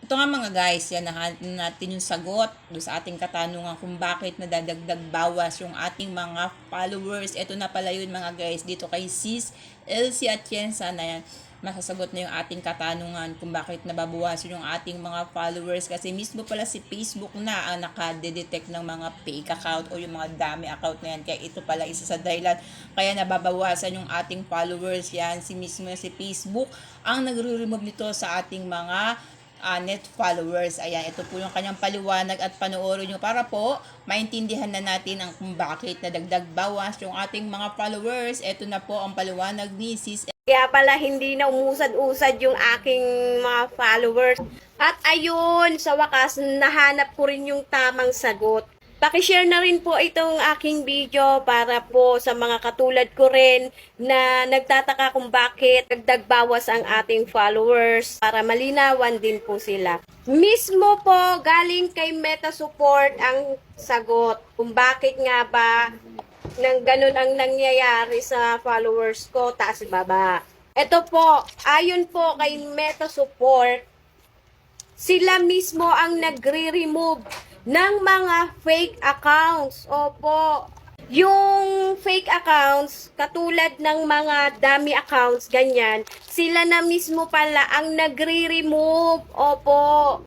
Ito nga mga guys, yan nahanap natin yung sagot doon sa ating katanungan kung bakit nadadagdag bawas yung ating mga followers. Ito na pala yun mga guys, dito kay Sis Elsie Atienza na yan. Masasagot na yung ating katanungan kung bakit nababawasan yung ating mga followers kasi mismo pala si Facebook na ang nakadedetect ng mga fake account o yung mga dami account na yan. Kaya ito pala isa sa dahilan kaya nababawasan yung ating followers yan. Si mismo si Facebook ang nagre-remove nito sa ating mga net followers. Ayan, ito po yung kanyang paliwanag at panoorin nyo para po maintindihan na natin ang kung bakit nadagdag bawas yung ating mga followers. Ito na po ang paliwanag ni Sis. Kaya pala hindi na umusad-usad yung aking mga followers. At ayun, sa wakas, nahanap ko rin yung tamang sagot. Pakishare na rin po itong aking video para po sa mga katulad ko rin na nagtataka kung bakit dagdag bawas ang ating followers para malinawan din po sila. Mismo po galing kay Meta Support ang sagot kung bakit nga ba nang ganun ang nangyayari sa followers ko, taas baba. Ito po, ayon po kay Meta Support, sila mismo ang nagre-remove ng mga fake accounts. Opo, yung fake accounts, katulad ng mga dummy accounts, ganyan, sila na mismo pala ang nagre-remove. Opo.